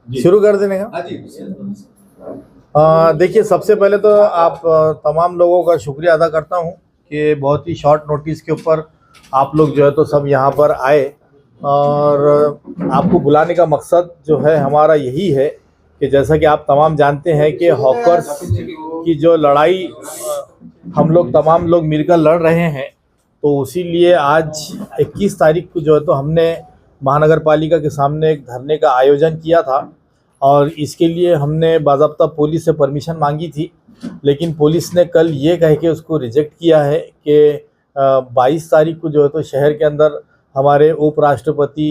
शुरू कर देने का। हाँ जी। देखिए, सबसे पहले तो आप तमाम लोगों का शुक्रिया अदा करता हूँ कि बहुत ही शॉर्ट नोटिस के ऊपर आप लोग जो है तो सब यहाँ पर आए। और आपको बुलाने का मकसद जो है हमारा यही है कि जैसा कि आप तमाम जानते हैं कि हॉकर्स की जो लड़ाई हम लोग तमाम लोग मिलकर लड़ रहे हैं, तो उसी लिए आज 21 तारीख को जो है तो हमने महानगर पालिका के सामने एक धरने का आयोजन किया था। और इसके लिए हमने बाज़ाब्ता पुलिस से परमिशन मांगी थी, लेकिन पुलिस ने कल ये कह के उसको रिजेक्ट किया है कि 22 तारीख को जो है तो शहर के अंदर हमारे उपराष्ट्रपति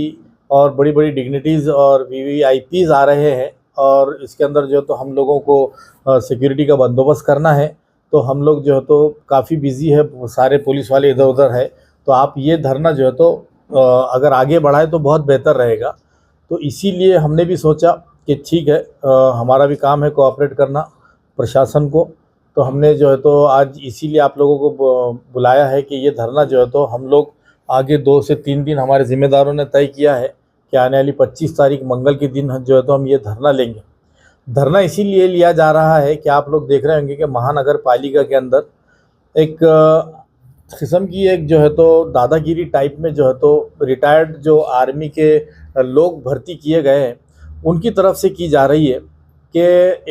और बड़ी बड़ी डिग्निटीज़ और वीवीआईपीज़ आ रहे हैं, और इसके अंदर जो है तो हम लोगों को सिक्योरिटी का बंदोबस्त करना है। तो हम लोग जो है तो काफ़ी बिजी है, सारे पुलिस वाले इधर उधर है। तो आप ये धरना जो है तो अगर आगे बढ़ाए तो बहुत बेहतर रहेगा। तो इसीलिए हमने भी सोचा कि ठीक है, हमारा भी काम है कोऑपरेट करना प्रशासन को। तो हमने जो है तो आज इसीलिए आप लोगों को बुलाया है कि ये धरना जो है तो हम लोग आगे 2 से 3 दिन हमारे ज़िम्मेदारों ने तय किया है कि आने वाली 25 तारीख मंगल के दिन जो है तो हम ये धरना लेंगे। धरना इसीलिए लिया जा रहा है कि आप लोग देख रहे होंगे कि महानगर पालिका के अंदर एक किस्म की एक जो है तो दादागिरी टाइप में जो है तो रिटायर्ड जो आर्मी के लोग भर्ती किए गए हैं उनकी तरफ से की जा रही है कि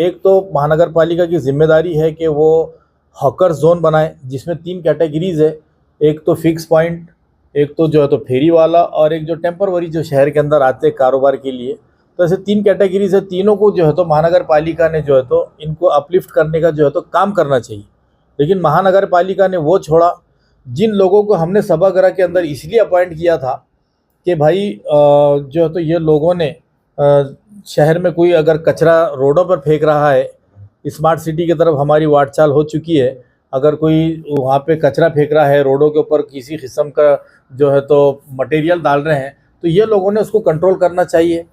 एक तो महानगर पालिका की जिम्मेदारी है कि वो हॉकर जोन बनाए, जिसमें 3 कैटेगरीज है। एक तो फिक्स पॉइंट, एक तो जो है तो फेरी वाला, और एक जो टेम्परवरी जो शहर के अंदर आते हैं कारोबार के लिए। तो ऐसे 3 कैटेगरीज है, तीनों को जो है तो महानगर पालिका ने जो है तो इनको अपलिफ्ट करने का जो है तो काम करना चाहिए। लेकिन महानगर पालिका ने वो छोड़ा जिन लोगों को हमने सभागृह के अंदर इसलिए अपॉइंट किया था कि भाई जो है तो ये लोगों ने शहर में कोई अगर कचरा रोडों पर फेंक रहा है, स्मार्ट सिटी की तरफ हमारी वाट चाल हो चुकी है, अगर कोई वहाँ पे कचरा फेंक रहा है रोडों के ऊपर, किसी किस्म का जो है तो मटेरियल डाल रहे हैं, तो ये लोगों ने उसको कंट्रोल करना चाहिए।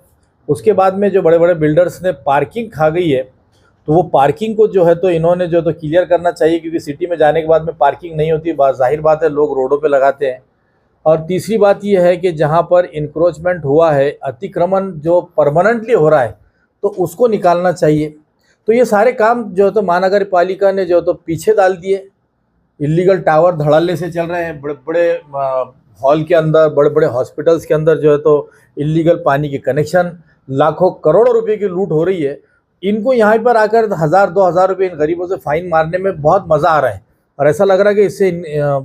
उसके बाद में जो बड़े बड़े बिल्डर्स ने पार्किंग खा गई है, तो वो पार्किंग को जो है तो इन्होंने जो तो क्लियर करना चाहिए, क्योंकि सिटी में जाने के बाद में पार्किंग नहीं होती, जाहिर बात है लोग रोडों पे लगाते हैं। और तीसरी बात ये है कि जहाँ पर इंक्रोचमेंट हुआ है, अतिक्रमण जो परमानेंटली हो रहा है, तो उसको निकालना चाहिए। तो ये सारे काम जो है तो महानगर पालिका ने जो है तो पीछे डाल दिए। इलीगल टावर धड़ल्ले से चल रहे हैं, बड़े बड़े हॉल के अंदर, बड़े बड़े हॉस्पिटल्स के अंदर जो है तो इलीगल पानी के कनेक्शन, लाखों करोड़ों रुपए की लूट हो रही है। इनको यहाँ पर आकर 1000-2000 रुपये इन गरीबों से फाइन मारने में बहुत मज़ा आ रहा है, और ऐसा लग रहा है कि इससे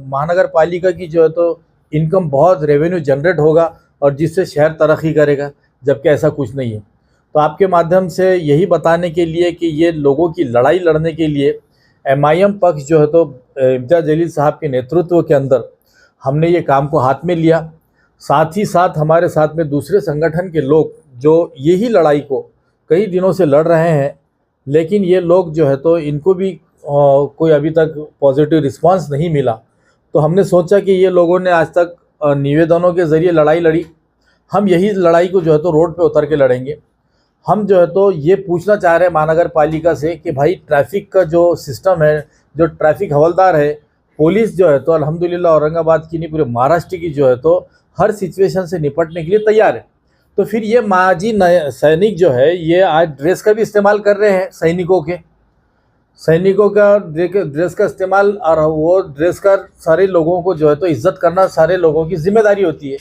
महानगर पालिका की जो है तो इनकम बहुत रेवेन्यू जनरेट होगा और जिससे शहर तरक्की करेगा, जबकि ऐसा कुछ नहीं है। तो आपके माध्यम से यही बताने के लिए कि ये लोगों की लड़ाई लड़ने के लिए एमआईएम पक्ष जो है तो इम्तियाज़ जलील साहब के नेतृत्व के अंदर हमने ये काम को हाथ में लिया। साथ ही साथ हमारे साथ में दूसरे संगठन के लोग जो यही लड़ाई को कई दिनों से लड़ रहे हैं, लेकिन ये लोग जो है तो इनको भी कोई अभी तक पॉजिटिव रिस्पांस नहीं मिला। तो हमने सोचा कि ये लोगों ने आज तक निवेदनों के ज़रिए लड़ाई लड़ी, हम यही लड़ाई को जो है तो रोड पे उतर के लड़ेंगे। हम जो है तो ये पूछना चाह रहे हैं महानगर पालिका से कि भाई ट्रैफिक का जो सिस्टम है, जो ट्रैफिक हवलदार है, पुलिस जो है तो अल्हम्दुलिल्लाह औरंगाबाद की नहीं पूरे महाराष्ट्र की जो है तो हर सिचुएशन से निपटने के लिए तैयार है। तो फिर ये माजी सैनिक जो है ये आज ड्रेस का भी इस्तेमाल कर रहे हैं, सैनिकों का ड्रेस का इस्तेमाल, और वो ड्रेस का सारे लोगों को जो है तो इज्जत करना सारे लोगों की जिम्मेदारी होती है।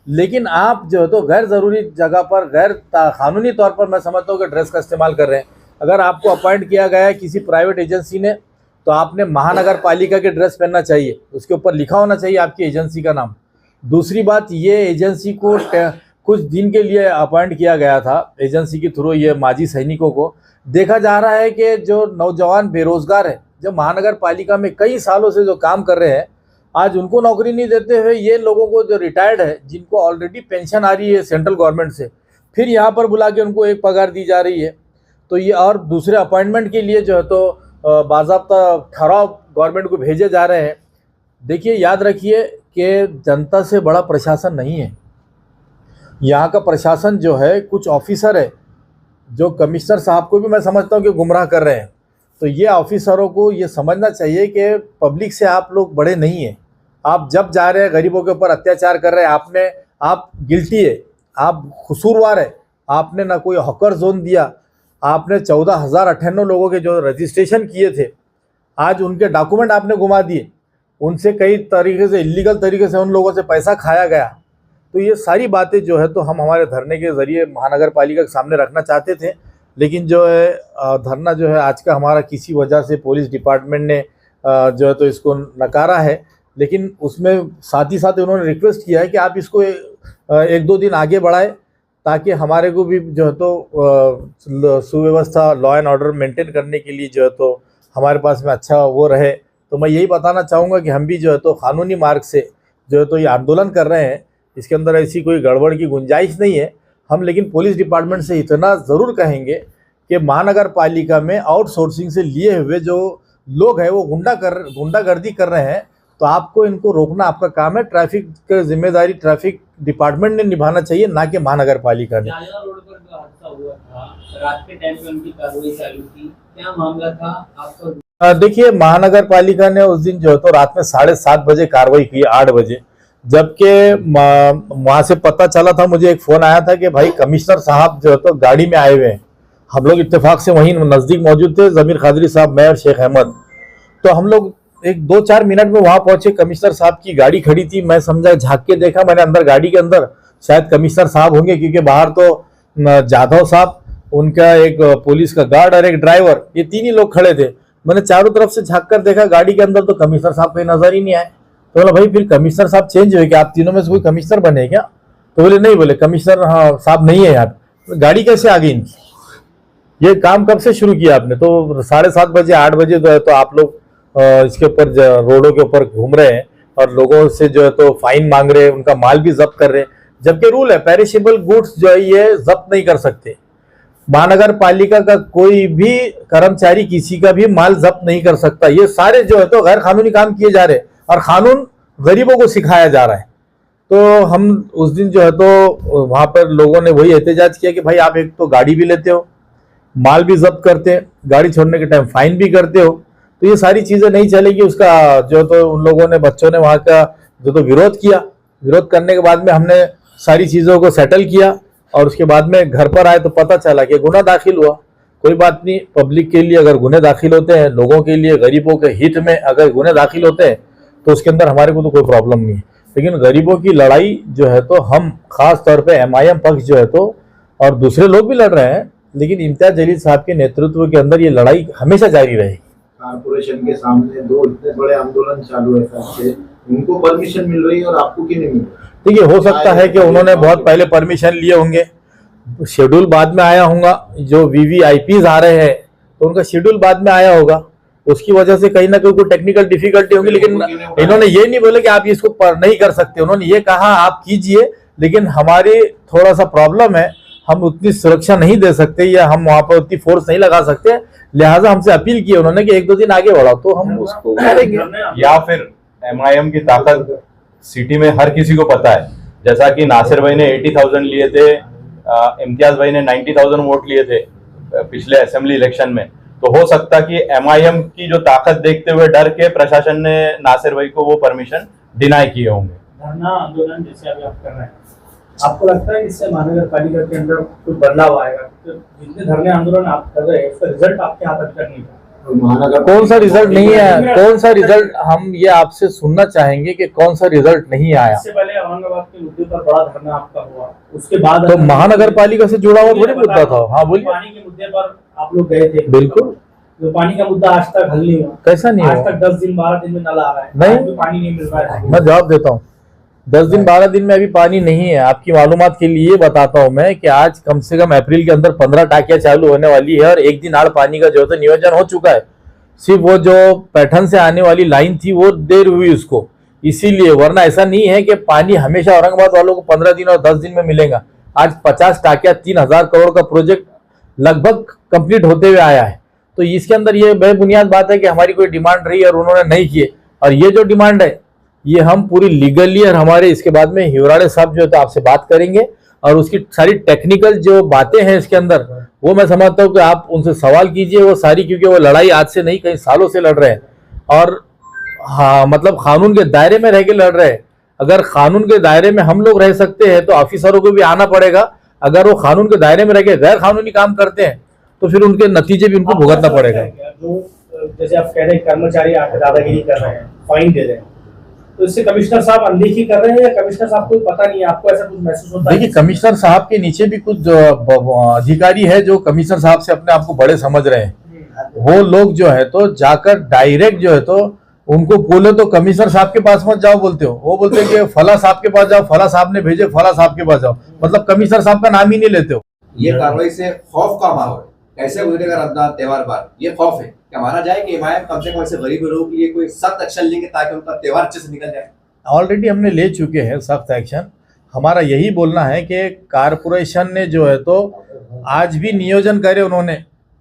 लेकिन आप जो है तो गैर ज़रूरी जगह पर, गैर कानूनी तौर पर मैं समझता हूँ कि ड्रेस का इस्तेमाल कर रहे हैं। अगर आपको अपॉइंट किया गया है किसी प्राइवेट एजेंसी ने, तो आपने महानगर पालिका के ड्रेस पहनना चाहिए, उसके ऊपर लिखा होना चाहिए आपकी एजेंसी का नाम। दूसरी बात, ये एजेंसी को कुछ दिन के लिए अपॉइंट किया गया था एजेंसी के थ्रू, ये माजी सैनिकों को। देखा जा रहा है कि जो नौजवान बेरोजगार है, जो महानगर पालिका में कई सालों से जो काम कर रहे हैं, आज उनको नौकरी नहीं देते हुए ये लोगों को जो रिटायर्ड है, जिनको ऑलरेडी पेंशन आ रही है सेंट्रल गवर्नमेंट से, फिर यहाँ पर बुला के उनको एक पगार दी जा रही है। तो ये और दूसरे अपॉइंटमेंट के लिए जो है तो बाज़ाब्ता ठहराव गवर्नमेंट को भेजे जा रहे हैं। देखिए, याद रखिए कि जनता से बड़ा प्रशासन नहीं है। यहाँ का प्रशासन जो है, कुछ ऑफिसर है जो कमिश्नर साहब को भी मैं समझता हूँ कि गुमराह कर रहे हैं। तो ये ऑफिसरों को ये समझना चाहिए कि पब्लिक से आप लोग बड़े नहीं हैं। आप जब जा रहे हैं गरीबों के ऊपर अत्याचार कर रहे हैं, आप गिल्टी है, आप कसूरवार है, आपने ना कोई हॉकर जोन दिया। आपने 14,098 लोगों के जो रजिस्ट्रेशन किए थे, आज उनके डॉक्यूमेंट आपने घुमा दिए। उनसे कई तरीके से इलीगल तरीके से उन लोगों से पैसा खाया गया। तो ये सारी बातें जो है तो हम हमारे धरने के ज़रिए महानगर पालिका के सामने रखना चाहते थे, लेकिन जो है धरना जो है आज का हमारा किसी वजह से पुलिस डिपार्टमेंट ने जो है तो इसको नकारा है। लेकिन उसमें साथ ही साथ उन्होंने रिक्वेस्ट किया है कि आप इसको 1-2 दिन आगे बढ़ाएं, ताकि हमारे को भी जो है तो सुव्यवस्था, लॉ एंड ऑर्डर मेंटेन करने के लिए जो है तो हमारे पास में अच्छा वो रहे। तो मैं यही बताना चाहूँगा कि हम भी जो है तो कानूनी मार्ग से जो है तो ये आंदोलन कर रहे हैं, इसके अंदर ऐसी कोई गड़बड़ की गुंजाइश नहीं है। हम लेकिन पुलिस डिपार्टमेंट से इतना ज़रूर कहेंगे कि महानगर पालिका में आउटसोर्सिंग से लिए हुए जो लोग हैं वो गुंडागर्दी कर रहे हैं, तो आपको इनको रोकना आपका काम है। ट्रैफिक की जिम्मेदारी ट्रैफिक डिपार्टमेंट ने निभाना चाहिए, ना कि महानगर पालिका ने। रोड पर जो हादसा हुआ था, रात के टाइम पे उनकी कार्रवाई चालू थी, क्या मामला था आपको? देखिए, महानगर पालिका ने उस दिन जो है तो रात में 7:30 बजे कार्रवाई की, 8 बजे, जबकि वहाँ से पता चला था, मुझे एक फ़ोन आया था कि भाई कमिश्नर साहब जो है तो गाड़ी में आए हुए हैं। हम लोग इत्तेफाक से वहीं नज़दीक मौजूद थे, ज़मीर खादरी साहब, मैं और शेख अहमद। तो हम लोग एक 2-4 मिनट में वहाँ पहुँचे। कमिश्नर साहब की गाड़ी खड़ी थी, मैं समझा, झाँक के देखा मैंने अंदर, गाड़ी के अंदर शायद कमिश्नर साहब होंगे, क्योंकि बाहर तो जाधव साहब, उनका एक पुलिस का गार्ड और एक ड्राइवर, ये 3 ही लोग खड़े थे। मैंने चारों तरफ से झाँक कर देखा गाड़ी के अंदर, तो कमिश्नर साहब कहीं नजर ही नहीं आए। तो बोला भाई फिर कमिश्नर साहब चेंज हुए क्या, आप तीनों में से कोई कमिश्नर बने क्या? तो बोले नहीं, बोले कमिश्नर हाँ साहब नहीं है यहाँ पे। गाड़ी कैसे आ गई इनकी? ये काम कब से शुरू किया आपने? तो 7:30 बजे 8 बजे जो है तो आप लोग इसके ऊपर रोडों के ऊपर घूम रहे हैं और लोगों से जो है तो फाइन मांग रहे हैं, उनका माल भी जब्त कर रहे हैं, जबकि रूल है पेरिशेबल गुड्स जो है ये जब्त नहीं कर सकते। महानगर पालिका का कोई भी कर्मचारी किसी का भी माल जब्त नहीं कर सकता। ये सारे जो है तो गैर कानूनी काम किए जा रहे हैं और कानून गरीबों को सिखाया जा रहा है। तो हम उस दिन जो है तो वहां पर लोगों ने वही एहतजाज किया कि भाई आप एक तो गाड़ी भी लेते हो, माल भी जब्त करते हैं, गाड़ी छोड़ने के टाइम फाइन भी करते हो, तो ये सारी चीजें नहीं चलेगी। उसका जो तो उन लोगों ने, बच्चों ने वहां का जो तो विरोध किया। विरोध करने के बाद में हमने सारी चीजों को सेटल किया और उसके बाद में घर पर आए तो पता चला कि गुना दाखिल हुआ। कोई बात नहीं, पब्लिक के लिए अगर गुने दाखिल होते हैं, लोगों के लिए, गरीबों के हित में अगर गुने दाखिल होते हैं तो उसके अंदर हमारे को तो कोई प्रॉब्लम नहीं है। लेकिन गरीबों की लड़ाई जो है तो हम खास तौर पे MIM पक्ष जो है तो, और दूसरे लोग भी लड़ रहे हैं, लेकिन इम्तियाज जलील साहब के नेतृत्व के अंदर ये लड़ाई हमेशा जारी रहेगी। कारपोरेशन के सामने 2 इतने बड़े आंदोलन चालू है, उनको परमिशन मिल रही है और आपको क्यों नहीं मिल रही? देखिए, हो सकता है कि उन्होंने बहुत पहले परमिशन लिए होंगे, शेड्यूल बाद में आया होगा। जो VVIPs आ रहे हैं तो उनका शेड्यूल बाद में आया होगा, उसकी वजह से कहीं ना कहीं कोई टेक्निकल डिफिकल्टी होगी। लेकिन इन्होंने ये नहीं बोले कि आप इसको नहीं कर सकते, उन्होंने ये कहा आप कीजिए, लेकिन हमारी थोड़ा सा प्रॉब्लम है, हम उतनी सुरक्षा नहीं दे सकते या हम वहां पर उतनी फोर्स नहीं लगा सकते, लिहाजा हमसे अपील की उन्होंने कि 1-2 दिन आगे बढ़ाओ, तो हम उसको करेंगे। या फिर MIM की ताकत सिटी में हर किसी को पता है, जैसा कि नासिर भाई ने 80,000 लिए थे, इम्तियाज भाई ने 90,000 वोट लिए थे पिछले असेंबली इलेक्शन में। तो हो सकता कि MIM की जो ताकत देखते हुए डर के प्रशासन ने नासिर भाई को वो परमिशन डिनाई किए होंगे। धरना आंदोलन जैसे अभी आप कर रहे हैं, आपको लगता है इससे महानगर पालिका के अंदर कोई बदलाव आएगा? तो जितने धरने आंदोलन आप कर रहे हैं उसका रिजल्ट आपके हाथ तक नहीं था। कौन सा रिजल्ट नहीं है? कौन सा रिजल्ट? हम ये आपसे सुनना चाहेंगे कि कौन सा रिजल्ट नहीं आया। इससे पहले औरंगाबाद के मुद्दे पर बड़ा धरना आपका हुआ, उसके बाद तो महानगर पालिका से जुड़ा हुआ थोड़ी मुद्दा था। हाँ बोलिए। पानी के मुद्दे पर आप लोग गए थे। बिल्कुल। तो पानी का मुद्दा आज तक हल नहीं हुआ। कैसा नहीं हुआ? आज तक 10 दिन 12 दिन में नल आ रहा है, नहीं पानी नहीं मिल रहा है। मैं जवाब देता हूँ, 10 दिन 12 दिन में अभी पानी नहीं है। आपकी मालूमात के लिए बताता हूँ मैं कि आज कम से कम अप्रैल के अंदर 15 टाकियां चालू होने वाली है और 1 दिन आड़ पानी का जो है नियोजन हो चुका है। सिर्फ वो जो पैठन से आने वाली लाइन थी वो देर हुई उसको, इसीलिए, वरना ऐसा नहीं है कि पानी हमेशा औरंगाबाद वालों को 15 दिन और 10 दिन में मिलेगा। आज 50 टाकियां 3,000 करोड़ का प्रोजेक्ट लगभग कंप्लीट होते हुए आया है। तो इसके अंदर ये बेबुनियाद बात है कि हमारी कोई डिमांड रही और उन्होंने नहीं किए, और ये जो डिमांड है ये हम पूरी लीगली, और हमारे इसके बाद में हिवराड़े साहब जो है तो आपसे बात करेंगे और उसकी सारी टेक्निकल जो बातें हैं इसके अंदर वो मैं समझता हूँ कि आप उनसे सवाल कीजिए वो सारी, क्योंकि वो लड़ाई आज से नहीं कई सालों से लड़ रहे हैं और हाँ मतलब कानून के दायरे में रह के लड़ रहे हैं। अगर कानून के दायरे में हम लोग रह सकते हैं तो ऑफिसरों को भी आना पड़ेगा। अगर वो कानून के दायरे में रह के गैर कानूनी काम करते हैं तो फिर उनके नतीजे भी उनको आपको भुगतना ऐसा पड़ेगा। लगता है क्या, जो जैसे आप कह रहे हैं कर्मचारी आके दादागिरी कर रहे हैं, फाइन दे रहे हैं, तो इससे कमिश्नर साहब अनदेखी कर रहे हैं या कमिश्नर साहब को पता नहीं है, आपको ऐसा कुछ महसूस होता है? देखिए, कमिश्नर साहब के नीचे भी कुछ अधिकारी है जो कमिश्नर साहब से अपने आप को बड़े समझ रहे हैं। वो लोग जो है तो जाकर डायरेक्ट जो है तो उनको बोले तो कमिश्नर साहब के पास मत जाओ बोलते हो, वो बोलते हैं कि फला साहब के पास जाओ, फला साहब ने भेजे, फला साहब के पास जाओ, मतलब कमिश्नर साहब का नाम ही नहीं लेते हो। ये कार्रवाई से खौफ का माहौल कैसे गुजरेगा रमजान त्योहार पर, ये खौफ है। क्या माना जाए कि एमआईएम कम से कम ऐसे गरीब लोगों के लिए कोई सख्त एक्शन लेंगे ताकि उनका त्योहार अच्छे से निकल जाए? ऑलरेडी हमने ले चुके हैं सख्त एक्शन। हमारा यही बोलना है कि कारपोरेशन ने जो है तो आज भी नियोजन करे उन्होंने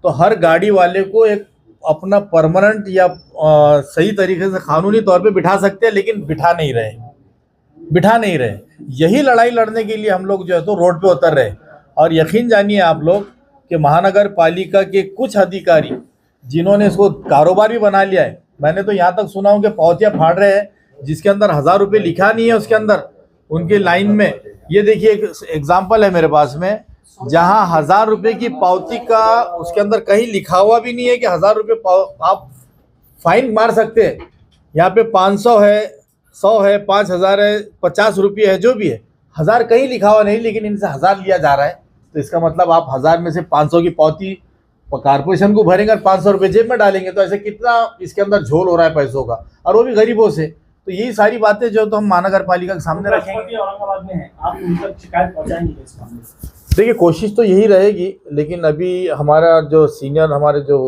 तो हर गाड़ी वाले को एक अपना परमानेंट या सही तरीके से कानूनी तौर पे बिठा सकते हैं, लेकिन बिठा नहीं रहे। यही लड़ाई लड़ने के लिए हम लोग जो है तो रोड पे उतर रहे। और यकीन जानिए आप लोग कि महानगर पालिका के कुछ अधिकारी जिन्होंने इसको कारोबार भी बना लिया है, मैंने तो यहाँ तक सुना हूँ कि पौतिया फाड़ रहे हैं जिसके अंदर 1000 रुपये लिखा नहीं है उसके अंदर उनके लाइन में। ये देखिए एक एग्जाम्पल है मेरे पास में, जहाँ 1000 रुपये की पावती का उसके अंदर कहीं लिखा हुआ भी नहीं है कि 1000 रुपये आप फाइन मार सकते हैं। यहाँ पे 500 है, 100 है, 5000 है, 50 रुपये है, जो भी है, 1000 कहीं लिखा हुआ नहीं, लेकिन इनसे 1000 लिया जा रहा है। तो इसका मतलब आप 1000 में से 500 की पावती कारपोरेशन को भरेंगे और 500 रुपये जेब में डालेंगे, तो ऐसे कितना इसके अंदर झोल हो रहा है पैसों का, और वो भी गरीबों से। तो यही सारी बातें जो तो हम महानगर पालिका के सामने रखेंगे। राष्ट्रपति औरंगाबाद में है, आप उन तक शिकायत पहुंचाएंगे इस मामले में? देखिए, कोशिश तो यही रहेगी, लेकिन अभी हमारा जो सीनियर हमारे जो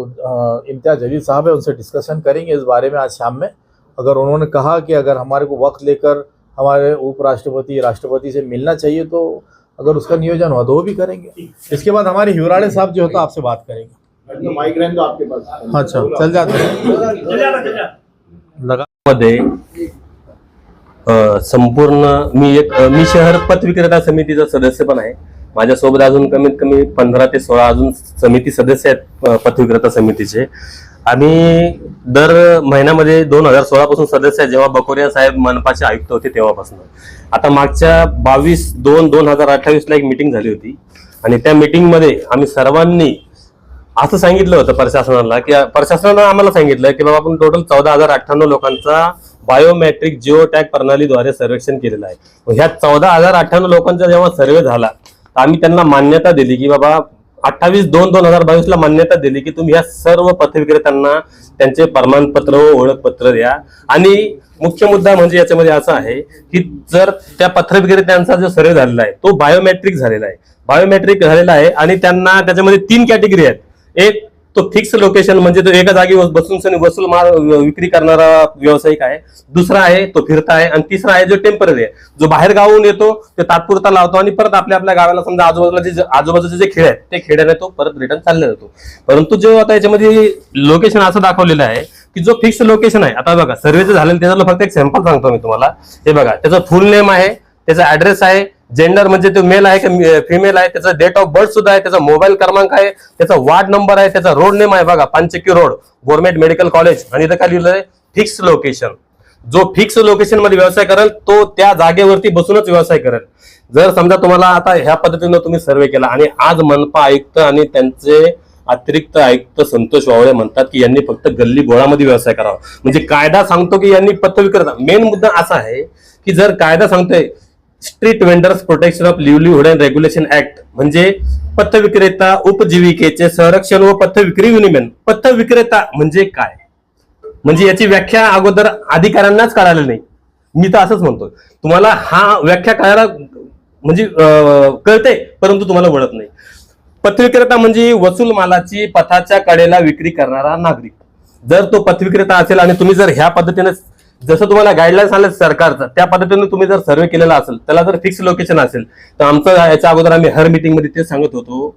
इम्तियाज जलील साहब है उनसे डिस्कशन करेंगे इस बारे में आज शाम में। अगर उन्होंने कहा कि अगर हमारे को वक्त लेकर हमारे उपराष्ट्रपति राष्ट्रपति से मिलना चाहिए तो अगर उसका नियोजन हुआ तो वो भी करेंगे। इसके बाद हमारे हिवराड़े साहब जो है तो आपसे बात करेंगे। तो माइग्रेन तो आपके पास अच्छा, चल जाते हैं लगा मध्ये संपूर्ण मी शहर पथ विक्रेता समितीचा सदस्य पण आहे। माझ्यासोबत अजून कमीत कमी 15 ते 16 अजून समिती सदस्य आहेत पथ विक्रेता समितीचे। आम्ही दर महिन्यामध्ये 2016 पासून सदस्य आहे, जेव्हा बकोरिया साहेब मनपाचे आयुक्त होते तेव्हापासून। आता मागच्या 22/2/2028 ला एक मीटिंग झाली होती आणि त्या मीटिंग मध्ये आम्ही सर्वांनी असं सांगितलं होतं प्रशासनाला की प्रशासनानं आम्हाला सांगितलं की बाबा आपण टोटल 14,098 लोकांचा बायोमेट्रिक जिओ टॅग प्रणालीद्वारे सर्वेक्षण केलेलं आहे। ह्या 14,098 लोकांचा जेव्हा सर्वे झाला तर आम्ही त्यांना मान्यता दिली की बाबा 28/2/2022 ला मान्यता दिली की तुम्ही ह्या सर्व पथविक्रेत्यांना त्यांचे प्रमाणपत्र व ओळखपत्र द्या। आणि मुख्य मुद्दा म्हणजे याच्यामध्ये असा आहे की जर त्या पथविक्रेत्यांचा जो सर्वे झालेला आहे तो बायोमेट्रिक झालेला आहे आणि त्यांना त्याच्यामध्ये 3 कॅटेगरी आहेत। एक तो फिक्स लोकेशन म्हणजे तो एका जागी बसून वसूल माल विक्री करणारा व्यावसायिक आहे, दुसरा आहे तो फिरता आहे आणि तिसरा आहे जो टेम्पररी आहे, जो बाहेर गावून येतो ते तात्पुरता लावतो आणि परत आपल्या गावाला समजा आजूबाजूचे जे खेळ आहेत ते खेळाने तो परत रिटर्न चालला जातो। परंतु जो आता याच्यामध्ये लोकेशन असं दाखवलेलं आहे की जो फिक्स लोकेशन आहे, आता बघा सर्वेचं झालेलं त्याच्याला फक्त एक सॅम्पल सांगतो मी तुम्हाला। हे बघा, त्याचा फुल नेम आहे, त्याचा ऍड्रेस आहे, जेंडर म्हणजे तो मेल आहे की फिमेल आहे, त्याचा डेट ऑफ बर्थ सुद्धा आहे, त्याचा मोबाईल क्रमांक आहे, त्याचा वार्ड नंबर आहे, त्याचा रोड नेम आहे बघा Panchakki road government medical college, आणि इथं काय लिहिलंय फिक्स लोकेशन। जो फिक्स लोकेशन मध्ये व्यवसाय करेल तो त्या जागेवरती बसूनच व्यवसाय करेल। जर समजा तुम्हाला आता ह्या पद्धतीने तुम्ही सर्वे केला आणि आज मनपा आयुक्त आणि त्यांचे अतिरिक्त आयुक्त संतोष वावळे म्हणतात की यांनी फक्त गल्ली बोळामध्ये व्यवसाय करावा, म्हणजे कायदा सांगतो की यांनी पथविक्रेता। मेन मुद्दा असा आहे की जर कायदा सांगतोय street vendors protection of livelihood and regulation act, म्हणजे पथविक्रेता उपजीविकेचे संरक्षण व पथविक्री विनियमन। पथविक्रेता म्हणजे काय, म्हणजे याची व्याख्या अगोदर अधिकाऱ्यांनाच कळाली नाही। मी तर असंच म्हणतो, तुम्हाला हा व्याख्या कळायला म्हणजे कळते परंतु तुम्हाला वळत नाही। पथविक्रेता म्हणजे वसूल मालाची पथाच्या कडेला विक्री करणारा नागरिक। जर तो पथविक्रेता असेल आणि तुम्ही जर ह्या पद्धतीने जसं तुम्हाला गाईडलाईन्स आले सरकारचं त्या पद्धतीने तुम्ही जर सर्वे केलेला असेल, त्याला जर फिक्स लोकेशन असेल तर आमचं याच्या अगोदर आम्ही हर मीटिंग मध्ये ते सांगत होतो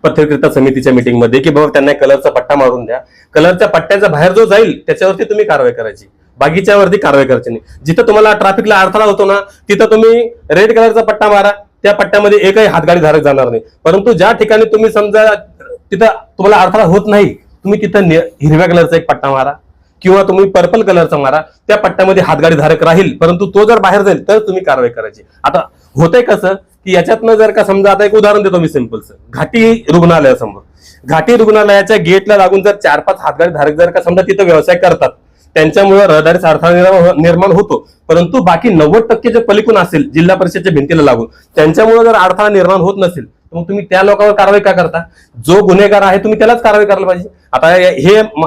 पथविक्रेता समितीच्या मीटिंग मध्ये की बाबा त्यांना कलरचा पट्टा मारून द्या, कलरच्या पट्ट्याच्या बाहेर जो जाईल त्याच्यावरती तुम्ही कारवाई करायची, बाकीच्यावरती कारवाई करायची नाही। जिथं तुम्हाला ट्रॅफिकला अडथळा होतो ना तिथं तुम्ही रेड कलरचा पट्टा मारा, त्या पट्ट्यामध्ये एकही हातगाडी धारक जाणार नाही। परंतु ज्या ठिकाणी तुम्ही समजा तिथं तुम्हाला अडथळा होत नाही, तुम्ही तिथं हिरव्या कलरचा एक पट्टा मारा किंवा तुम्ही पर्पल कलरचा मारा, त्या पट्ट्यामध्ये हातगाडी धारक राहील, परंतु तो जर बाहेर जाईल तर तुम्ही कारवाई करायची। आता होतंय कसं की याच्यातनं जर का समजा आता एक उदाहरण देतो मी सिंपलचं, घाटी रुग्णालयासमोर, घाटी रुग्णालयाच्या गेटला लागून जर 4-5 हातगाडी धारक जर का समजा तिथं व्यवसाय करतात, त्यांच्यामुळे रहदारीचा अडथळा निर्माण होतो, परंतु बाकी 90% जे पलीकडून असेल जिल्हा परिषदच्या भिंतीला लागून, त्यांच्यामुळे जर अडथळा निर्माण होत नसेल तर मग तुम्ही त्या लोकांवर कारवाई का करता? जो गुन्हेगार आहे तुम्ही त्यालाच कारवाई करायला पाहिजे. आता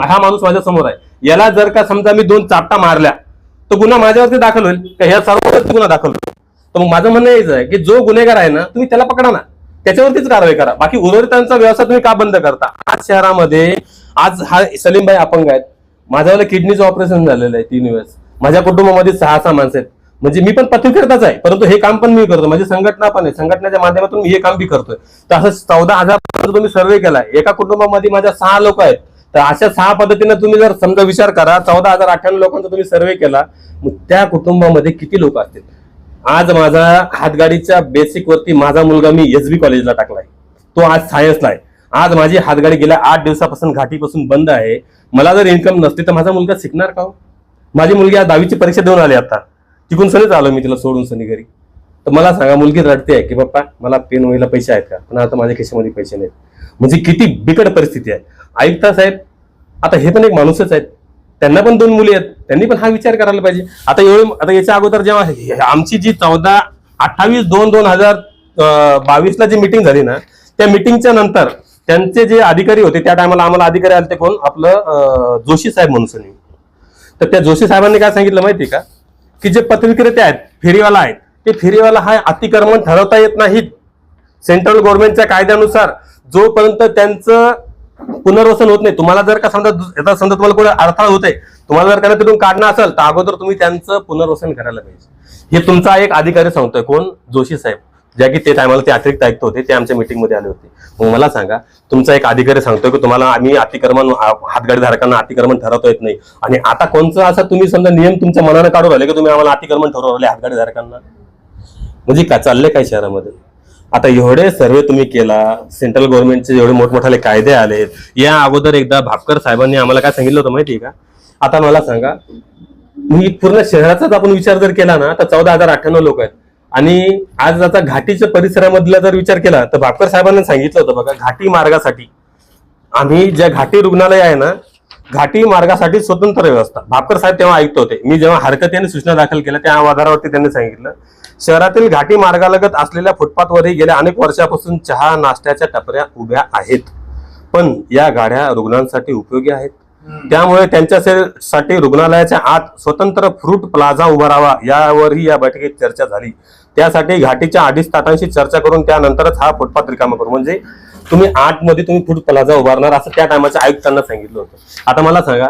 हा माणूस माझ्या समोर आहे, याला जर का समजा मी 2 चापटा मारल्या तर गुन्हा माझ्यावरती दाखल होईल का? ह्या सर्वांवरती गुन्हा दाखल होईल. तर मग माझं म्हणणं हेच आहे की जो गुन्हेगार आहे ना तुम्ही त्याला पकडा ना, त्याच्यावरतीच कारवाई करा. बाकी उर्वरितांचा व्यवसाय तुम्ही का बंद करता? आज शहरामध्ये आज हा सलीमभाई अपंग आहेत, माझ्यावाला किडनीचं ऑपरेशन झालेलं आहे 3 वेळेस, माझ्या कुटुंबामध्ये 6 माणसं आहेत, म्हणजे मी पण पत्रकारिताच आहे, परंतु हे काम पण मी करतो, माझी संघटना पण आहे, संघटनेच्या माध्यमातून मी हे काम बी करतोय. तर असं 14,000 तुम्ही सर्वे केलाय, एका कुटुंबामध्ये माझ्या 6 लोक आहेत, तर अशा 6 पद्धतीने तुम्ही जर समजा विचार करा, 14,098 लोकांचा तुम्ही सर्वे केला, मग त्या कुटुंबामध्ये किती लोक असतील? आज माझा हातगाडीच्या बेसिक वरती माझा मुलगा मी SB कॉलेजला टाकलाय, तो आज सायन्सला आहे. आज माझी हातगाडी गेल्या 8 दिवसापासून घाटीपासून बंद आहे. मला जर इन्कम नसते तर माझा मुलगा शिकणार का? माझी मुलगी आज 10वीची परीक्षा देऊन आली, आता तिकून सनीच आलो मी तिला सोडून सनी घरी. तर मला सांगा, मुलगी रडते आहे की पप्पा मला पेन वहीला पैसे आहेत का? पण आता माझ्या खिशामध्ये पैसे नाहीत. म्हणजे किती बिकट परिस्थिती आहे. आयुक्ता साहेब, आता हे पण एक माणूसच आहेत, त्यांना पण 2 मुली आहेत, त्यांनी पण हा विचार करायला पाहिजे. आता याच्या अगोदर जेव्हा आमची जी 28/2/2022 जी मिटिंग झाली ना, त्या मिटिंगच्या नंतर त्यांचे जे अधिकारी होते त्या टायमाला आम्हाला अधिकारी आले ते कोण, आपलं जोशी साहेब म्हणून सनी. तर त्या जोशी साहेबांनी काय सांगितलं माहिती का, की जे पथविक्रेते आहेत, फेरीवाला आहेत, ते फेरीवाला हा अतिक्रमण ठरवता येत नाहीत. सेंट्रल गव्हर्नमेंटच्या कायद्यानुसार जोपर्यंत त्यांचं पुनर्वसन होत नाही, तुम्हाला जर का समजा तुम्हाला कोणी अडथळा होत आहे, तुम्हाला जर का तिथून काढणं असेल तर अगोदर तुम्ही त्यांचं पुनर्वसन करायला पाहिजे. हे तुमचा एक अधिकारी सांगतोय, कोण? जोशी साहेब, ज्या की ते टायमाला ते अतिरिक्त आयुक्त होते, ते आमच्या मीटिंगमध्ये आले होते. मग मला सांगा, तुमचा एक अधिकारी सांगतोय की तुम्हाला आम्ही हातगाडी धारकांना अतिक्रमण ठरवता येत नाही, आणि आता कोणचा असा तुम्ही समजा नियम तुमच्या मनाने काढून राहिले की तुम्ही आम्हाला अतिक्रमण ठरवू राहिले हातगाडी धारकांना? म्हणजे का चाललंय काय शहरामध्ये? आता एवढे सर्वे तुम्ही केला, सेंट्रल गव्हर्नमेंटचे एवढे मोठमोठाले कायदे आलेत. या अगोदर एकदा भापकर साहेबांनी आम्हाला काय सांगितलं होतं माहितीये का? आता मला सांगा, मी पूर्ण शहराचाच आपण विचार जर केला ना तर 14,098 लोक आहेत, आणि आज आता घाटीच्या परिसरामधला जर विचार केला तर भापकर साहेबांनी सांगितलं होतं बघा, घाटी मार्गासाठी आम्ही ज्या घाटी रुग्णालय आहे ना, घाटी मार्गासाठी स्वतंत्र व्यवस्था. भापकर साहेब तेव्हा ऐकत होते, मी जेव्हा हरकतीने सूचना दाखल केल्या त्या आधारावरती त्यांनी सांगितलं, शहरातील घाटी मार्गालगत असलेल्या फुटपाथवरही गेल्या अनेक वर्षापासून चहा नाश्त्याच्या टपऱ्या उभ्या आहेत, पण या गाड्या रुग्णांसाठी उपयोगी आहेत, त्यामुळे त्यांच्यासाठी रुग्णालयाच्या आत स्वतंत्र फ्रूट प्लाझा उभारावा, यावरही या बैठकीत चर्चा झाली. त्यासाठी घाटीच्या 2.5 तासांची चर्चा करून त्यानंतरच हा फुटपाथ रिकामा करू. म्हणजे तुम्ही आतमध्ये तुम्ही फ्रूट प्लाझा उभारणार असं त्या टायमाच्या आयुक्तांना सांगितलं होतं. आता मला सांगा,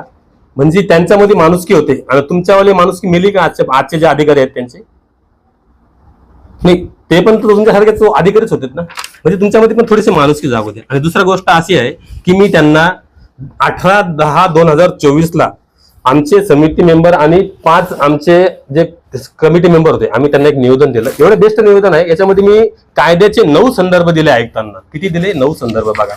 म्हणजे त्यांच्यामध्ये माणुसकी होते आणि तुमच्यावाली माणुसकी मिली का? आजचे जे अधिकारी आहेत त्यांचे नाही, ते पण तुमच्यासारखेच अधिकारीच होते ना. म्हणजे तुमच्यामध्ये पण थोडीशी माणुसकी जागू द्या. आणि दुसरी गोष्ट अशी आहे की मी त्यांना 18/10/2024 आमचे समिती मेंबर आणि 5 आमचे जे कमिटी मेंबर होते, आम्ही त्यांना एक निवेदन दिलं. एवढं बेस्ट निवेदन आहे, याच्यामध्ये मी कायद्याचे 9 संदर्भ दिले आयुक्तांना. किती दिले? 9 संदर्भ. बघा,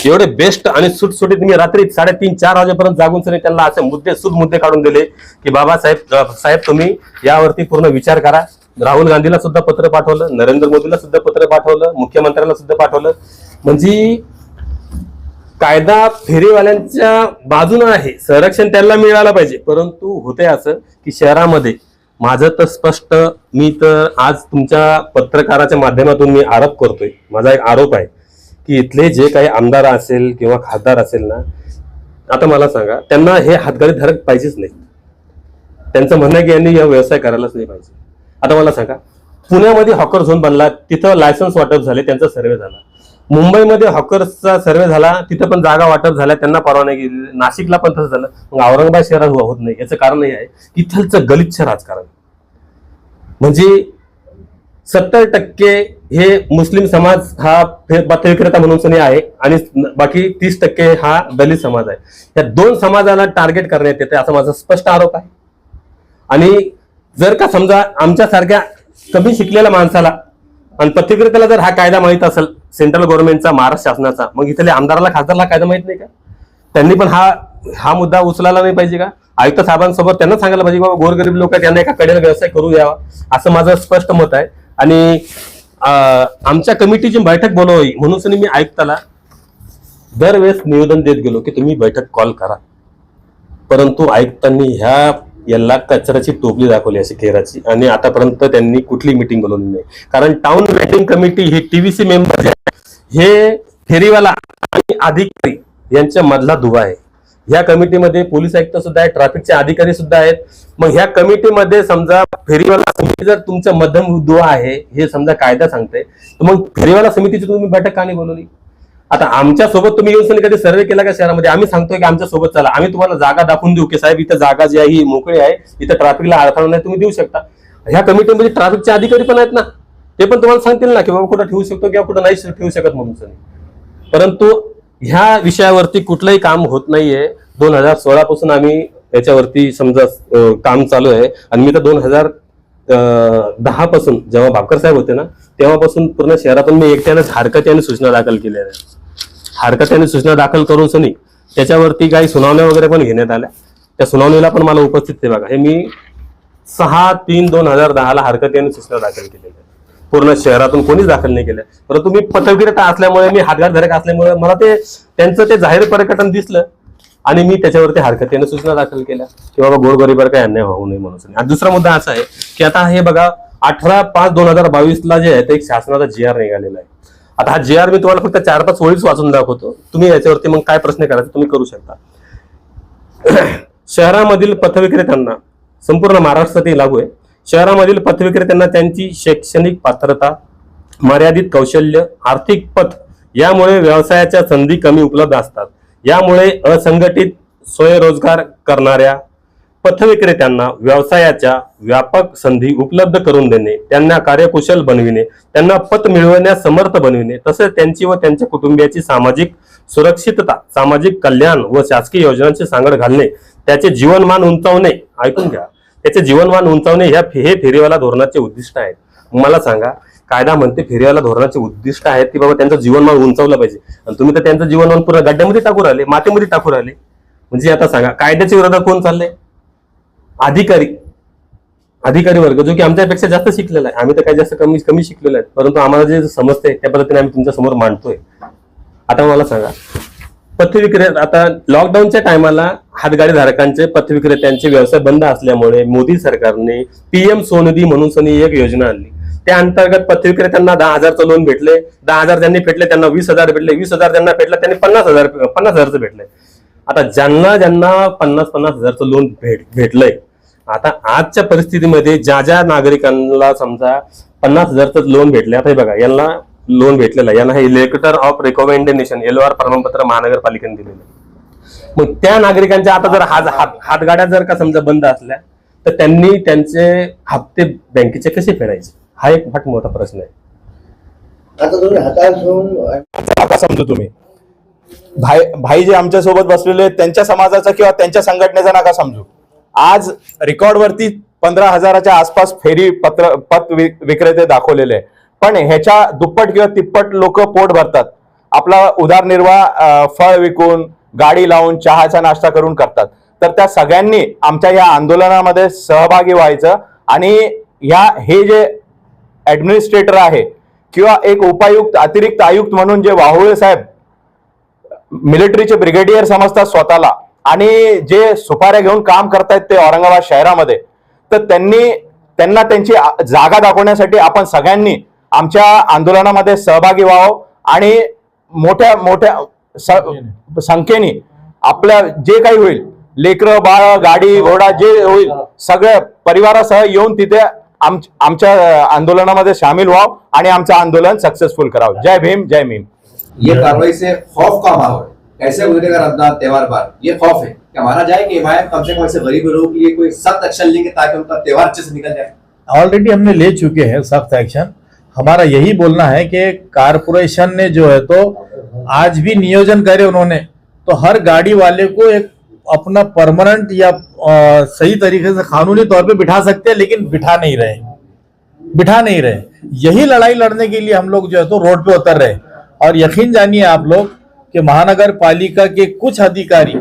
एवढे बेस्ट आणि सुटसुटीत मी रात्री 3:30-4 वाजेपर्यंत जागून त्यांना असे मुद्दे काढून दिले की बाबा साहेब तुम्ही यावरती पूर्ण विचार करा. राहुल गांधीला सुद्धा पत्र पाठवलं, नरेंद्र मोदीला सुद्धा पत्र पाठवलं, मुख्यमंत्र्यांना सुद्धा पाठवलं. म्हणजे कायदा फेरीवाल्यांच्या बाजूने आहे, संरक्षण त्यांना मिळालं पाहिजे. परंतु होते असं की शहरामध्ये माझं तर स्पष्ट, मी तर आज तुमच्या पत्रकाराच्या माध्यमातून मी आरोप करतोय, माझा एक आरोप आहे की इथले जे काही आमदार असेल किंवा खासदार असेल ना, आता मला सांगा, त्यांना हे हातगाडी धारक पाहिजेच नाही. त्यांचं म्हणणं की यांनी हा व्यवसाय करायलाच नाही पाहिजे. आता मला सांगा, पुण्यामध्ये हॉकर झोन बनला, तिथं लायसन्स वाटप झाले, त्यांचा सर्वे झाला. मुंबईमध्ये हॉकर्सचा सर्वे झाला, तिथं पण जागा वाटप झाल्या, त्यांना परवानगी गेली. नाशिकला पण तसं झालं. मग औरंगाबाद शहरात होत नाही, याचं कारण हे आहे की इथलचं गलिच्छ राजकारण. म्हणजे 70% हे मुस्लिम समाज हा पथविक्रेता म्हणून आहे आणि बाकी 30% हा दलित समाज आहे. या 2 समाजाला टार्गेट करण्यात येते असा माझा स्पष्ट आरोप आहे. आणि जर का समजा आमच्यासारख्या कमी शिकलेल्या माणसाला आणि पथविक्रेत्याला जर हा कायदा माहित असेल सेंट्रल गव्हर्नमेंटचा, महाराष्ट्र शासनाचा, मग इथल्या आमदाराला खासदारला कायदा माहित नाही का? त्यांनी पण हा मुद्दा उचलायला नाही पाहिजे का? आयुक्त साहेबांसोबत त्यांना सांगायला पाहिजे बाबा गोरगरीब लोक त्यांना एका कडेला व्यवसाय करू द्यावा, असं माझं स्पष्ट मत आहे. आणि आमच्या कमिटीची बैठक बोलवावी म्हणून मी आयुक्ताला दरवेळेस निवेदन देत गेलो की तुम्ही बैठक कॉल करा, परंतु आयुक्तांनी ह्या याला कचऱ्याची टोपली दाखवली अशी केराची, आणि आतापर्यंत त्यांनी कुठली मिटिंग बोलवली नाही. कारण टाउन वेटिंग कमिटी ही टीव्हीसी मेंबर हे फेरीवाला आणि अधिकारी यांच्या मधला दुवा आहे. ह्या कमिटीमध्ये पोलीस आयुक्त सुद्धा आहेत, ट्रॅफिकचे अधिकारी सुद्धा आहेत. मग ह्या कमिटीमध्ये समजा फेरीवाला समिती जर तुमच्या मध्यम दुवा आहे हे समजा कायदा सांगते, तर मग फेरीवाला समितीची तुम्ही बैठक का नाही बोलवली? आता आमच्या सोबत तुम्ही येऊन कधी सर्वे केला का शहरामध्ये? आम्ही सांगतोय की आमच्या सोबत चला, आम्ही तुम्हाला जागा दाखवून देऊ की साहेब इथं जागा जी आहे ही मोकळी आहे, इथं ट्रॅफिकला अडथळा नाही, तुम्ही देऊ शकता. ह्या कमिटीमध्ये ट्रॅफिकचे अधिकारी पण आहेत ना, ते पण तुम्हाला सांगतील ना की बाबा कुठं ठेवू शकतो किंवा कुठं नाही ठेवू शकत म्हणून. परंतु ह्या विषयावरती कुठलंही काम होत नाहीये. 2016 पासून आम्ही याच्यावरती समजा काम चालू आहे, आणि मी तर 2010 पासून जेव्हा भापकर साहेब होते ना तेव्हापासून पूर्ण शहरातून मी एकट्यानेच हरकती सूचना दाखल केल्या आहे. हरकती सूचना दाखल करून सनी त्याच्यावरती काही सुनावण्या वगैरे पण घेण्यात आल्या. त्या सुनावणीला पण मला उपस्थित ते बघा, हे मी 6/3/2010 हरकती सूचना दाखल केलेल्या आहे. पूर्ण शहरातून कोणीच दाखल नाही केल्या. परंतु मी पत्रकारिता असल्यामुळे, मी हातगारधारक असल्यामुळे मला त्यांचं ते जाहीर प्रकटन दिसलं आणि मी त्याच्यावरती हरकतीने सूचना दाखल केल्या की बाबा गोरगरिबावर काही अन्याय होऊ नये म्हणून. आणि दुसरा मुद्दा असा आहे की आता हे बघा 18/5/2022 जे आहे ते एक शासनाचा GR निघालेला आहे. आता हा GR मी तुम्हाला फक्त 4-5 ओळीच वाचून दाखवतो, तुम्ही याच्यावरती मग काय प्रश्न करायचे तुम्ही करू शकता. शहरामधील पथविक्रेत्यांना, संपूर्ण महाराष्ट्रातही लागू आहे, शहरामधील पथविक्रेत्यांना त्यांची शैक्षणिक पात्रता, मर्यादित कौशल्य, आर्थिक पत यामुळे व्यवसायाच्या संधी कमी उपलब्ध असतात. यामुळे असंघटित स्वयंरोजगार करणाऱ्या पथविक्रेत्यांना व्यवसायाच्या व्यापक संधी उपलब्ध करून देणे, त्यांना कार्यकुशल बनविणे, त्यांना पत मिळवण्यास समर्थ बनविणे, तसेच त्यांची व त्यांच्या कुटुंबियाची सामाजिक सुरक्षितता, सामाजिक कल्याण व शासकीय योजनांची सांगड घालणे, त्याचे जीवनमान उंचावणे, ऐकून घ्या, त्याचे जीवनमान उंचावणे हे फेरीवाला धोरणाचे उद्दिष्ट आहेत. मला सांगा, कायदा म्हणते फेरीवाला धोरणाचे उद्दिष्ट आहेत की बाबा त्यांचं जीवनमान उंचावलं पाहिजे, आणि तुम्ही तर त्यांचं जीवनमान पूर्ण गड्ड्यामध्ये टाकू राहिले, मातीमध्ये टाकू राहिले. म्हणजे आता सांगा कायद्याच्या विरोधात कोण चाललंय? अधिकारी वर्ग, जो की आमच्यापेक्षा जास्त शिकलेला आहे. आम्ही तर काही जास्त कमी शिकलेलो आहेत, परंतु आम्हाला जे समजते त्या पद्धतीने आम्ही तुमच्या समोर मांडतोय. आता मला सांगा, पथविक्रेता, आता लॉकडाऊनच्या टायमाला हातगाडी धारकांचे पथविक्रेत्यांचे व्यवसाय बंद असल्यामुळे मोदी सरकारने PM स्वनिधी म्हणून एक योजना आणली. त्या अंतर्गत पथविक्रेत्यांना 10,000चं लोन भेटले, 10,000 ज्यांनी भेटले त्यांना 20,000 भेटले, 20,000 ज्यांना भेटले त्यांनी 50,000चं भेटले. आता ज्यांना 50,000चं लोन भेटलंय, आता आजच्या परिस्थितीमध्ये ज्या नागरिकांना समजा 50,000चं लोन भेटले, आता हे बघा यांना लोन भेटलेलं आहे, यांना हे लेटर ऑफ रेकमेंडेशन LOR प्रमाणपत्र महानगरपालिकेने दिलेलं आहे. मग त्या नागरिकांच्या आता जर हातगाड्या जर का समजा बंद असल्या तर त्यांनी त्यांचे हप्ते बँकेचे कसे फेडायचे, हा एक फार मोठा प्रश्न आहे. आता तुम्ही हातात घेऊन आता समजू तुम्ही भाई जे आमच्या सोबत बसलेले आहेत त्यांच्या समाजाचा किंवा त्यांच्या संघटनेचा नका समजू. आज रेकॉर्डवरती 15,000च्या आसपास फेरी पत विक्रेते दाखवलेले आहे, पण ह्याच्या दुप्पट किंवा तिप्पट लोक पोट भरतात. आपला उदरनिर्वाह फळ विकून, गाडी लावून, चहाचा नाश्ता करून करतात. तर त्या सगळ्यांनी आमच्या या आंदोलनामध्ये सहभागी व्हायचं, आणि हे जे ऍडमिनिस्ट्रेटर आहे किंवा एक उपायुक्त, अतिरिक्त आयुक्त म्हणून जे वाहुळे साहेब मिलिटरीचे ब्रिगेडियर समजतात स्वतःला, आणि जे सुपाऱ्या घेऊन काम करतायत ते औरंगाबाद शहरामध्ये, तर त्यांना त्यांची जागा दाखवण्यासाठी आपण सगळ्यांनी आमच्या आंदोलनामध्ये सहभागी व्हावं, आणि मोठ्या संख्येने आपल्या जे काही होईल, लेकरं बाळ, गाडी घोडा जे होईल, सगळ्या परिवारासह येऊन तिथे आमच्या आंदोलनामध्ये सामील व्हावं आणि आमचं आंदोलन सक्सेसफुल करावं. जय भीम, जय भीम. ये कार्रवाई से खौफ का माहौल, कैसे गुजरेगा रमजान त्योहार बार, ये खौफ है. क्या माना जाए कि MIM कम से कम ऐसे गरीब लोगों के लिए कोई सख्त एक्शन लेंगे ताकि उनका त्योहार अच्छे से निकल जाए? ऑलरेडी हमने ले चुके हैं सख्त एक्शन. हमारा यही बोलना है कि कारपोरेशन ने जो है तो आज भी नियोजन करे उन्होंने, तो हर गाड़ी वाले को एक अपना परमानेंट या सही तरीके से कानूनी तौर पे बिठा सकते हैं, लेकिन बिठा नहीं रहे. यही लड़ाई लड़ने के लिए हम लोग जो है तो रोड पे उतर रहे. और यकीन जानिए आप लोग कि महानगर पालिका के कुछ अधिकारी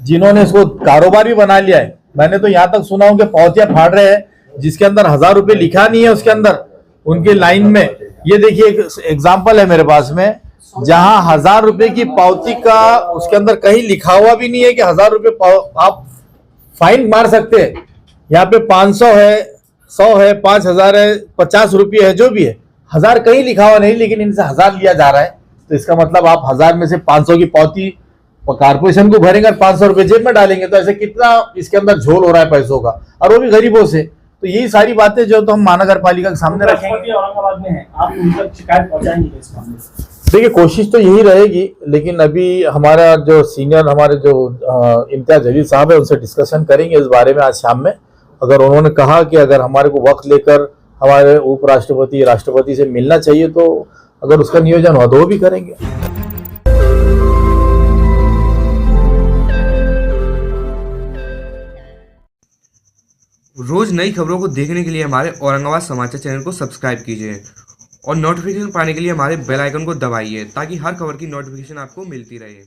जिन्होंने इसको कारोबार भी बना लिया है, मैंने तो यहाँ तक सुना हूं कि पौतिया फाड़ रहे हैं जिसके अंदर 1,000 रुपए लिखा नहीं है उसके अंदर उनके लाइन में, ये देखिए एक एग्जाम्पल है मेरे पास में, जहां 1000 रुपए की पावती का उसके अंदर कहीं लिखा हुआ भी नहीं है कि 1000 रुपए आप फाइन मार सकते हैं। यहाँ पे 500 है, 100 है, 5000 है, 50 रुपये है, जो भी है, 1000 कहीं लिखा हुआ नहीं, लेकिन इनसे 1000 लिया जा रहा है। तो इसका मतलब आप 1000 में से 500 की पावती कारपोरेशन को भरेंगे और 500 रुपए जेब में डालेंगे। तो ऐसे कितना इसके अंदर झोल हो रहा है पैसों का, और वो भी गरीबों से। तो यही सारी बातें जो तो हम महानगर पालिका के सामने रखेंगे। राष्ट्रपति औरंगाबाद में है, आप उन तक शिकायत पहुंचाएंगे इस मामले में? देखिए कोशिश तो यही रहेगी, लेकिन अभी हमारा जो सीनियर हमारे जो इम्तियाज जलील साहब है, उनसे डिस्कशन करेंगे इस बारे में आज शाम में। अगर उन्होंने कहा कि अगर हमारे को वक्त लेकर हमारे उपराष्ट्रपति राष्ट्रपति से मिलना चाहिए, तो अगर उसका नियोजन हुआ तो वो भी करेंगे। रोज नई खबरों को देखने के लिए हमारे औरंगाबाद समाचार चैनल को सब्सक्राइब कीजिए और नोटिफिकेशन पाने के लिए हमारे बेल आइकन को दबाइए, ताकि हर खबर की नोटिफिकेशन आपको मिलती रहे।